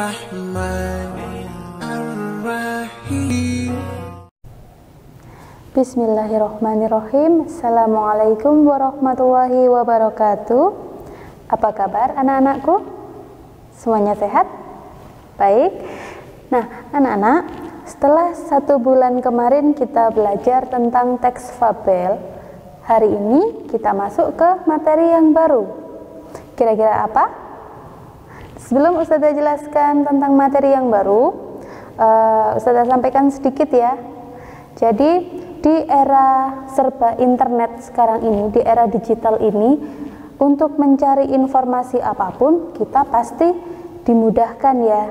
Ar-Rahman Ar-Rahim. Bismillahirrahmanirrahim. Assalamualaikum warahmatullahi wabarakatuh. Apa kabar anak-anakku? Semuanya sehat? Baik. Nah, anak-anak, setelah 1 bulan kemarin kita belajar tentang teks fabel, hari ini kita masuk ke materi yang baru. Kira-kira apa? Sebelum Ustazah jelaskan tentang materi yang baru, Ustazah sampaikan sedikit ya. Jadi di era serba internet sekarang ini, di era digital ini, untuk mencari informasi apapun kita pasti dimudahkan ya.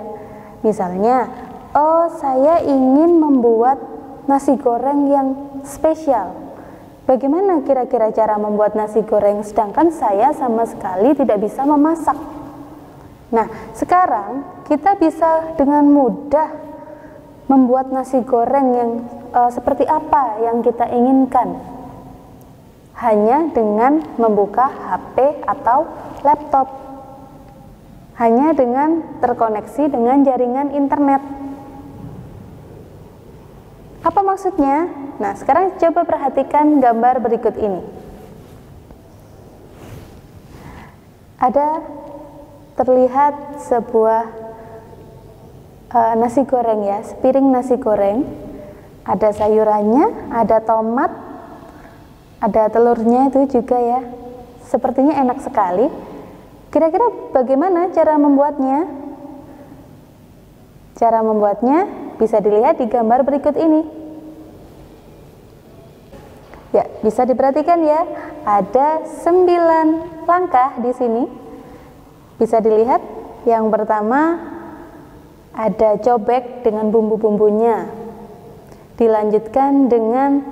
Misalnya, oh saya ingin membuat nasi goreng yang spesial. Bagaimana kira-kira cara membuat nasi goreng sedangkan saya sama sekali tidak bisa memasak? Nah, sekarang kita bisa dengan mudah membuat nasi goreng yang seperti apa yang kita inginkan hanya dengan membuka HP atau laptop, hanya dengan terkoneksi dengan jaringan internet. Apa maksudnya? Nah, sekarang coba perhatikan gambar berikut ini. Ada terlihat sebuah nasi goreng ya, sepiring nasi goreng. Ada sayurannya, ada tomat, ada telurnya itu juga ya. Sepertinya enak sekali. Kira-kira bagaimana cara membuatnya? Cara membuatnya bisa dilihat di gambar berikut ini. Ya, bisa diperhatikan ya. Ada 9 langkah di sini. Bisa dilihat. Yang pertama ada cobek dengan bumbu-bumbunya. Dilanjutkan dengan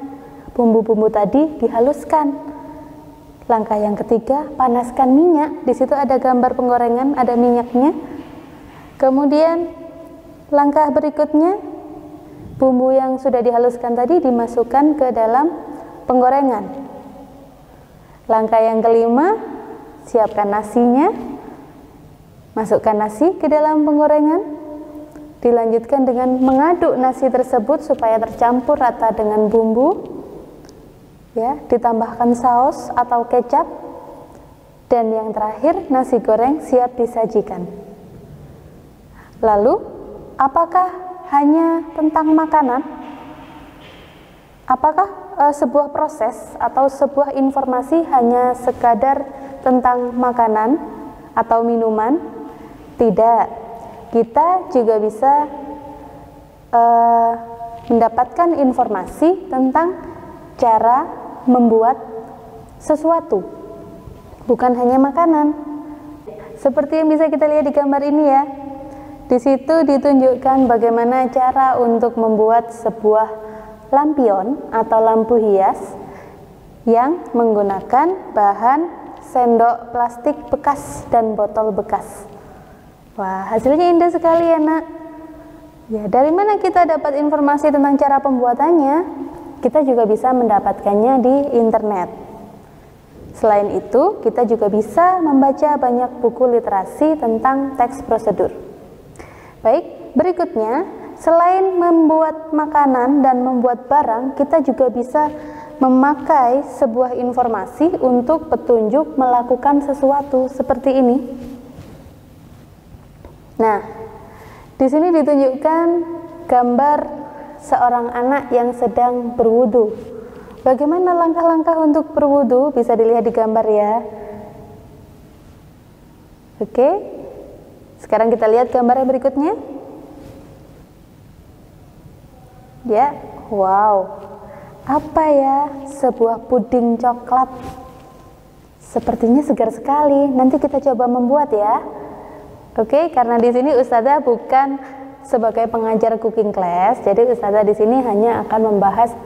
bumbu-bumbu tadi dihaluskan. Langkah yang ketiga, panaskan minyak. Di situ ada gambar penggorengan, ada minyaknya. Kemudian langkah berikutnya, bumbu yang sudah dihaluskan tadi dimasukkan ke dalam penggorengan. Langkah yang kelima, siapkan nasinya. Masukkan nasi ke dalam penggorengan. Dilanjutkan dengan mengaduk nasi tersebut supaya tercampur rata dengan bumbu. Ya, ditambahkan saus atau kecap. Dan yang terakhir, nasi goreng siap disajikan. Lalu, apakah hanya tentang makanan? Apakah sebuah proses atau sebuah informasi hanya sekadar tentang makanan atau minuman? Tidak. Kita juga bisa mendapatkan informasi tentang cara membuat sesuatu, bukan hanya makanan. Seperti yang bisa kita lihat di gambar ini ya. Di situ ditunjukkan bagaimana cara untuk membuat sebuah lampion atau lampu hias yang menggunakan bahan sendok plastik bekas dan botol bekas. Wah, hasilnya indah sekali ya nak. Ya, dari mana kita dapat informasi tentang cara pembuatannya? Kita juga bisa mendapatkannya di internet. Selain itu, kita juga bisa membaca banyak buku literasi tentang teks prosedur. Baik, berikutnya, selain membuat makanan dan membuat barang, kita juga bisa memakai sebuah informasi untuk petunjuk melakukan sesuatu seperti ini. Nah, di sini ditunjukkan gambar seorang anak yang sedang berwudu. Bagaimana langkah-langkah untuk berwudu? Bisa dilihat di gambar ya. Oke. Sekarang kita lihat gambar yang berikutnya. Ya, wow. Apa ya? Sebuah puding coklat. Sepertinya segar sekali. Nanti kita coba membuat ya. Oke, karena di sini Ustazah bukan sebagai pengajar cooking class, jadi Ustazah di sini hanya akan membahas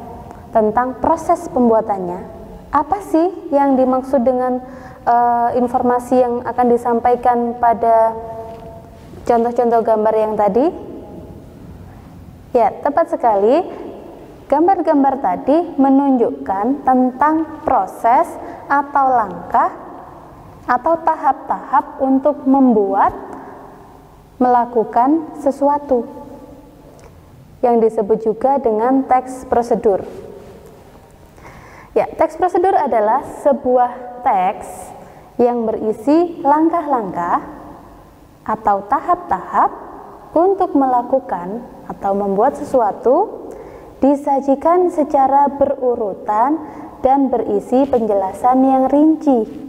tentang proses pembuatannya. Apa sih yang dimaksud dengan informasi yang akan disampaikan pada contoh-contoh gambar yang tadi? Ya, tepat sekali. Gambar-gambar tadi menunjukkan tentang proses atau langkah atau tahap-tahap untuk membuat melakukan sesuatu, yang disebut juga dengan teks prosedur. Ya, teks prosedur adalah sebuah teks yang berisi langkah-langkah atau tahap-tahap untuk melakukan atau membuat sesuatu, disajikan secara berurutan dan berisi penjelasan yang rinci.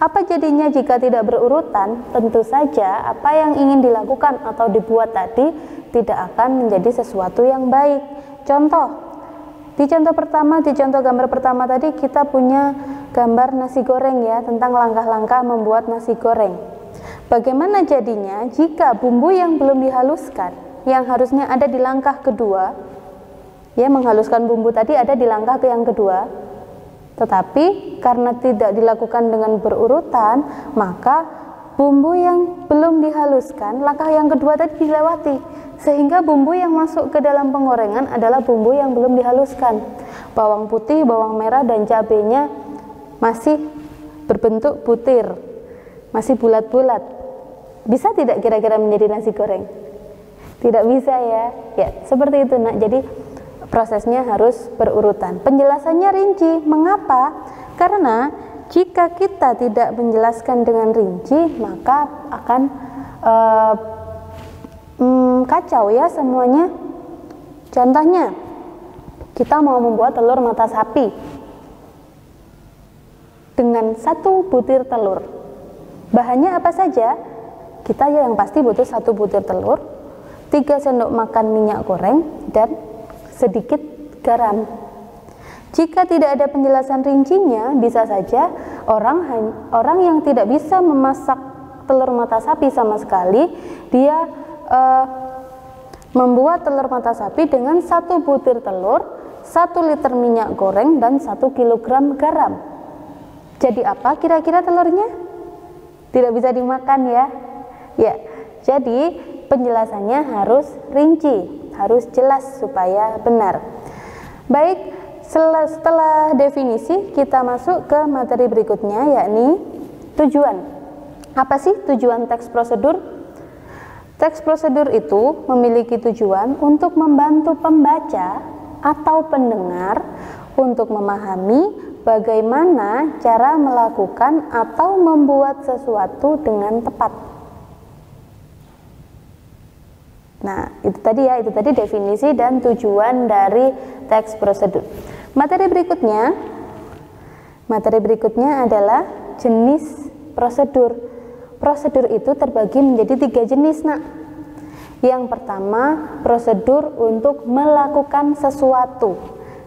Apa jadinya jika tidak berurutan? Tentu saja apa yang ingin dilakukan atau dibuat tadi tidak akan menjadi sesuatu yang baik. Contoh, di contoh gambar pertama tadi kita punya gambar nasi goreng ya, tentang langkah-langkah membuat nasi goreng. Bagaimana jadinya jika bumbu yang belum dihaluskan, yang harusnya ada di langkah kedua, ya, menghaluskan bumbu tadi ada di langkah yang kedua, tetapi karena tidak dilakukan dengan berurutan, maka bumbu yang belum dihaluskan, langkah yang kedua tadi dilewati, sehingga bumbu yang masuk ke dalam penggorengan adalah bumbu yang belum dihaluskan. Bawang putih, bawang merah, dan cabenya masih berbentuk butir, masih bulat-bulat. Bisa tidak kira-kira menjadi nasi goreng? Tidak bisa ya. Ya, seperti itu nak. Jadi prosesnya harus berurutan. Penjelasannya rinci. Mengapa? Karena jika kita tidak menjelaskan dengan rinci, maka akan kacau ya semuanya. Contohnya, kita mau membuat telur mata sapi dengan 1 butir telur. Bahannya apa saja? Kita yang pasti butuh 1 butir telur, 3 sendok makan minyak goreng, dan sedikit garam. Jika tidak ada penjelasan rincinya, bisa saja orang yang tidak bisa memasak telur mata sapi sama sekali, dia membuat telur mata sapi dengan 1 butir telur, 1 liter minyak goreng, dan 1 kilogram garam. Jadi apa kira-kira telurnya? Tidak bisa dimakan ya. Ya, jadi penjelasannya harus rinci, harus jelas supaya benar. Baik, setelah definisi kita masuk ke materi berikutnya, yakni tujuan. Apa sih tujuan teks prosedur? Teks prosedur itu memiliki tujuan untuk membantu pembaca atau pendengar untuk memahami bagaimana cara melakukan atau membuat sesuatu dengan tepat. Nah, itu tadi definisi dan tujuan dari teks prosedur. Materi berikutnya adalah jenis prosedur. Prosedur itu terbagi menjadi 3 jenis, nak. Yang pertama, prosedur untuk melakukan sesuatu.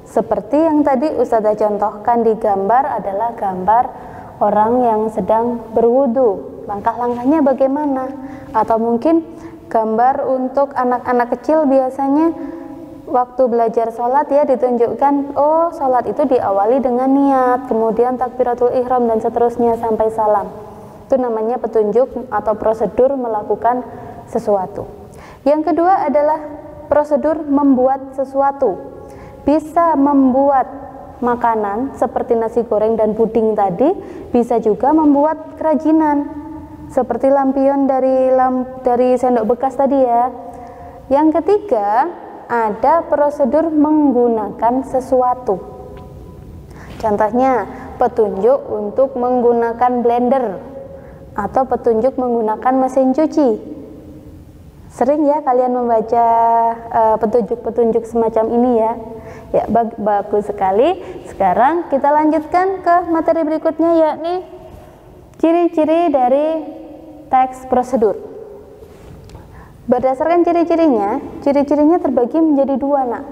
Seperti yang tadi Ustazah contohkan di gambar adalah gambar orang yang sedang berwudu. Langkah-langkahnya bagaimana? Atau mungkin gambar untuk anak-anak kecil, biasanya waktu belajar sholat ya ditunjukkan, oh sholat itu diawali dengan niat, kemudian takbiratul ihram dan seterusnya sampai salam. Itu namanya petunjuk atau prosedur melakukan sesuatu. Yang kedua adalah prosedur membuat sesuatu. Bisa membuat makanan seperti nasi goreng dan puding tadi, bisa juga membuat kerajinan seperti lampion dari sendok bekas tadi ya. Yang ketiga, ada prosedur menggunakan sesuatu. Contohnya, petunjuk untuk menggunakan blender atau petunjuk menggunakan mesin cuci. Sering ya kalian membaca petunjuk-petunjuk semacam ini ya. Ya, bagus sekali. Sekarang kita lanjutkan ke materi berikutnya, yakni ciri-ciri dari teks prosedur. Berdasarkan ciri-cirinya terbagi menjadi 2, nak.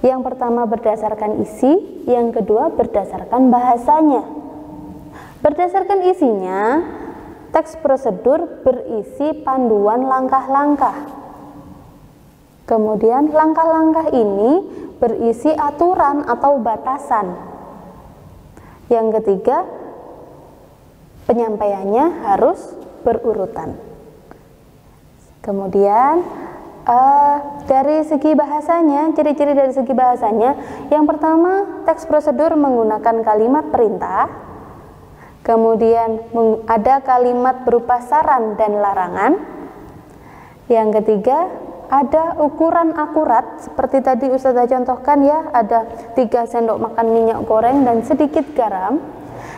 Yang pertama berdasarkan isi, yang kedua berdasarkan bahasanya. Berdasarkan isinya, teks prosedur berisi panduan langkah-langkah. Kemudian langkah-langkah ini berisi aturan atau batasan. Yang ketiga, penyampaiannya harus berurutan. Kemudian dari segi bahasanya, ciri-ciri dari segi bahasanya, yang pertama teks prosedur menggunakan kalimat perintah, kemudian ada kalimat berupa saran dan larangan, Yang ketiga, ada ukuran akurat seperti tadi Ustazah contohkan ya, ada 3 sendok makan minyak goreng dan sedikit garam.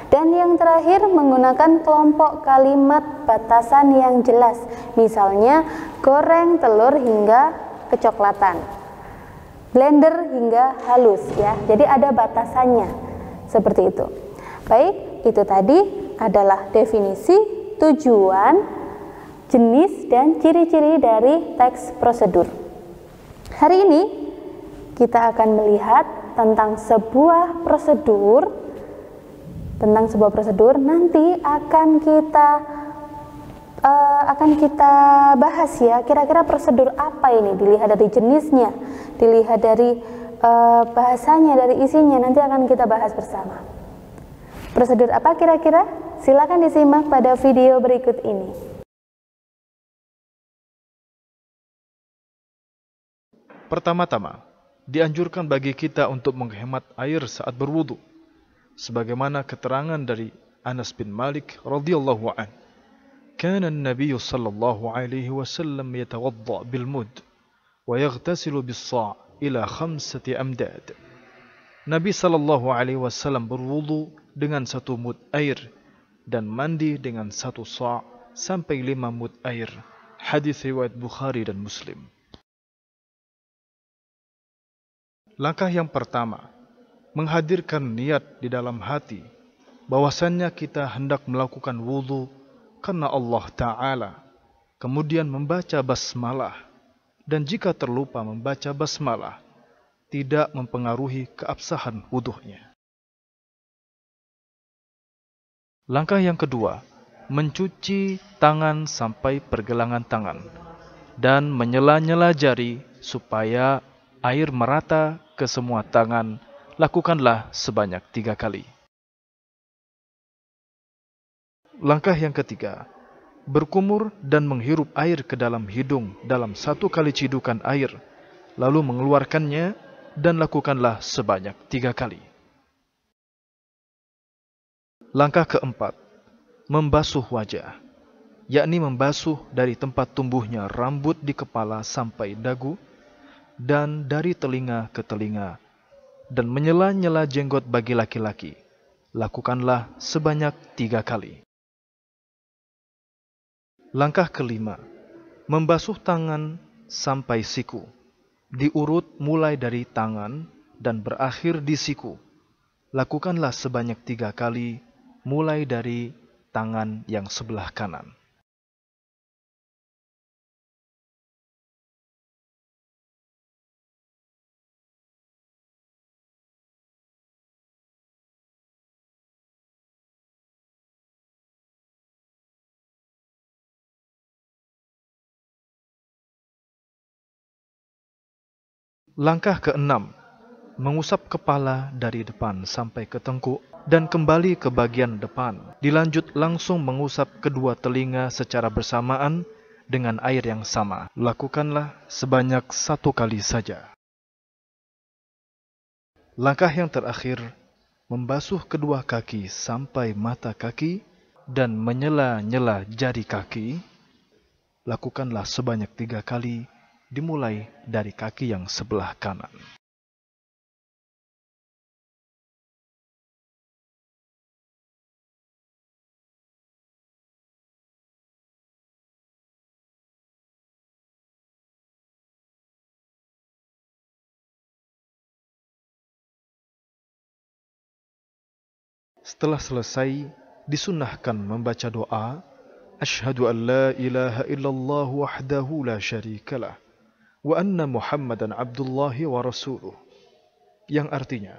Dan yang terakhir, menggunakan kelompok kalimat batasan yang jelas. Misalnya, goreng telur hingga kecoklatan, blender hingga halus ya. Jadi ada batasannya. Seperti itu. Baik, itu tadi adalah definisi, tujuan, jenis, dan ciri-ciri dari teks prosedur. Hari ini kita akan melihat tentang sebuah prosedur. Nanti akan kita bahas ya, kira-kira prosedur apa ini, dilihat dari jenisnya, dilihat dari bahasanya, dari isinya, nanti akan kita bahas bersama. Prosedur apa kira-kira? Silakan disimak pada video berikut ini. Pertama-tama, dianjurkan bagi kita untuk menghemat air saat berwudu, sebagaimana keterangan dari Anas bin Malik radhiyallahu an. Kana an-nabiy sallallahu alaihi wasallam yatawadda bil mud wa yaghtasilu bis sa' ila 5 amdad. Nabi sallallahu alaihi wasallam berwudu dengan 1 mud air dan mandi dengan 1 sa' sampai 5 mud air. Hadis riwayat Bukhari dan Muslim. Langkah yang pertama, menghadirkan niat di dalam hati bahwasannya kita hendak melakukan wudu karena Allah Ta'ala, kemudian membaca basmalah, dan jika terlupa membaca basmalah tidak mempengaruhi keabsahan wudunya. Langkah yang kedua, mencuci tangan sampai pergelangan tangan dan menyela-nyela jari supaya air merata ke semua tangan. Lakukanlah sebanyak 3 kali. Langkah yang ketiga, berkumur dan menghirup air ke dalam hidung dalam 1 kali cidukan air, lalu mengeluarkannya dan lakukanlah sebanyak 3 kali. Langkah keempat, membasuh wajah, yakni membasuh dari tempat tumbuhnya rambut di kepala sampai dagu, dan dari telinga ke telinga, dan menyela-nyela jenggot bagi laki-laki. Lakukanlah sebanyak 3 kali. Langkah kelima, membasuh tangan sampai siku. Diurut mulai dari tangan dan berakhir di siku. Lakukanlah sebanyak 3 kali, mulai dari tangan yang sebelah kanan. Langkah keenam, mengusap kepala dari depan sampai ke tengkuk dan kembali ke bagian depan. Dilanjut langsung mengusap kedua telinga secara bersamaan dengan air yang sama. Lakukanlah sebanyak 1 kali saja. Langkah yang terakhir, membasuh kedua kaki sampai mata kaki dan menyela-nyela jari kaki. Lakukanlah sebanyak 3 kali, dimulai dari kaki yang sebelah kanan. Setelah selesai, disunnahkan membaca doa, Asyhadu an la ilaha illallah wahdahu la syarikalah, wa anna Muhammadan abdullahi wa rasuluh. Yang artinya,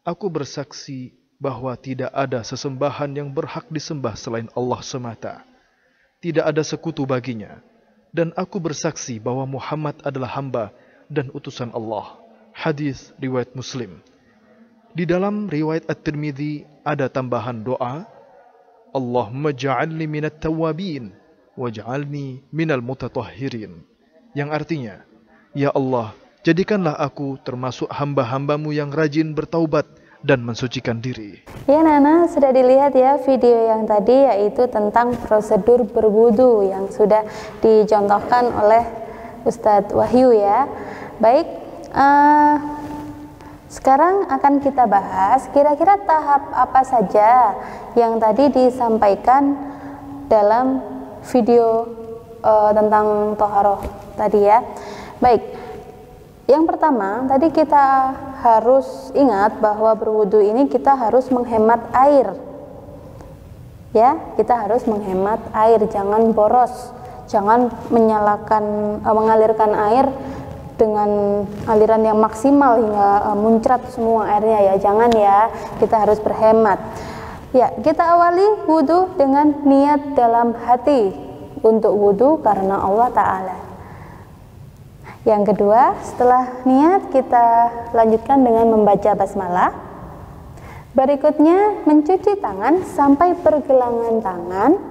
aku bersaksi bahwa tidak ada sesembahan yang berhak disembah selain Allah semata. Tidak ada sekutu baginya. Dan aku bersaksi bahwa Muhammad adalah hamba dan utusan Allah. Hadis riwayat Muslim. Di dalam riwayat At-Tirmidzi ada tambahan doa, Allahumma ja'alni minat tawabin, waj'alni minal mutatahhirin. Yang artinya, Ya Allah, jadikanlah aku termasuk hamba-hambamu yang rajin bertaubat, dan mensucikan diri. Ya Nana, sudah dilihat ya video yang tadi, yaitu tentang prosedur berwudu yang sudah dicontohkan oleh Ustadz Wahyu ya. Baik, sekarang akan kita bahas kira-kira tahap apa saja yang tadi disampaikan dalam video tentang toharoh tadi ya. Baik, yang pertama tadi kita harus ingat bahwa berwudu ini kita harus menghemat air ya, kita harus menghemat air, jangan boros, jangan mengalirkan air dengan aliran yang maksimal hingga muncrat semua airnya ya, jangan ya, kita harus berhemat ya. Kita awali wudu dengan niat dalam hati untuk wudu karena Allah Ta'ala. Yang kedua, setelah niat kita lanjutkan dengan membaca basmalah. Berikutnya mencuci tangan sampai pergelangan tangan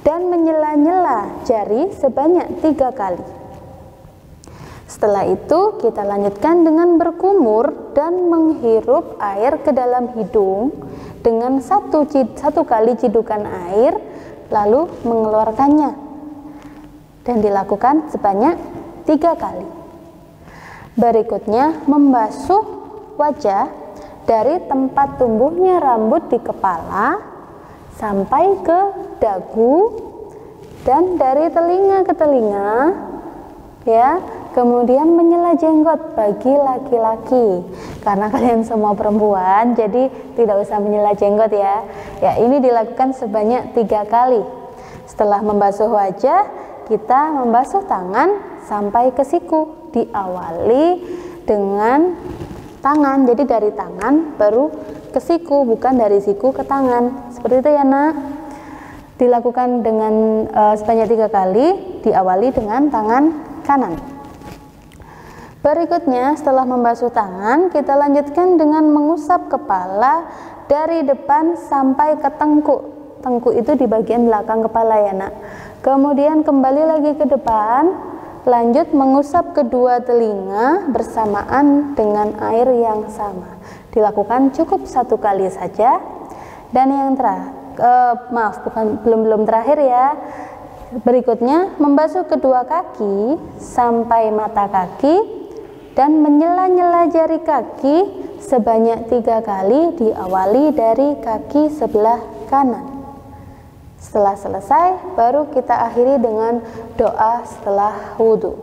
dan menyela-nyela jari sebanyak 3 kali. Setelah itu kita lanjutkan dengan berkumur dan menghirup air ke dalam hidung dengan satu kali cidukan air, lalu mengeluarkannya, dan dilakukan sebanyak 3 kali. Berikutnya membasuh wajah dari tempat tumbuhnya rambut di kepala sampai ke dagu dan dari telinga ke telinga ya. Kemudian menyela jenggot bagi laki-laki, karena kalian semua perempuan jadi tidak usah menyela jenggot ya. Ya, ini dilakukan sebanyak 3 kali. Setelah membasuh wajah, kita membasuh tangan sampai ke siku. Diawali dengan tangan, jadi dari tangan baru ke siku, bukan dari siku ke tangan, seperti itu ya nak. Dilakukan dengan sebanyak 3 kali, diawali dengan tangan kanan. Berikutnya setelah membasuh tangan, kita lanjutkan dengan mengusap kepala dari depan sampai ke tengkuk. Tengkuk itu di bagian belakang kepala ya nak. Kemudian kembali lagi ke depan, lanjut mengusap kedua telinga bersamaan dengan air yang sama. Dilakukan cukup 1 kali saja. Dan yang belum terakhir ya. Berikutnya membasuh kedua kaki sampai mata kaki dan menyela-nyela jari kaki sebanyak 3 kali, diawali dari kaki sebelah kanan. Setelah selesai, baru kita akhiri dengan doa setelah wudhu.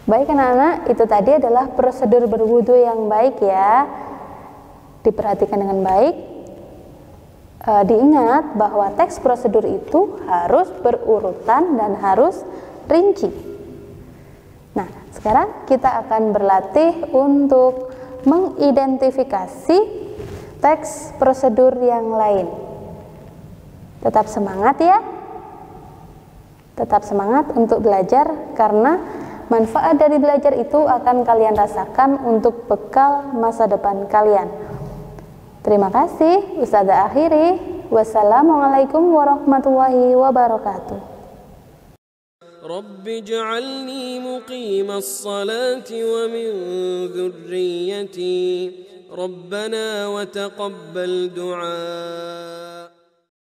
Baik anak-anak, itu tadi adalah prosedur berwudhu yang baik ya. Diperhatikan dengan baik. Diingat bahwa teks prosedur itu harus berurutan dan harus rinci. Nah, sekarang kita akan berlatih untuk mengidentifikasi teks prosedur yang lain. Tetap semangat ya. Tetap semangat untuk belajar, karena manfaat dari belajar itu akan kalian rasakan untuk bekal masa depan kalian. Terima kasih. Ustazah akhiri. Wassalamualaikum warahmatullahi wabarakatuh. رب اجعلني مقيم الصلاة ومن ذريتي ربنا وتقبل دعاء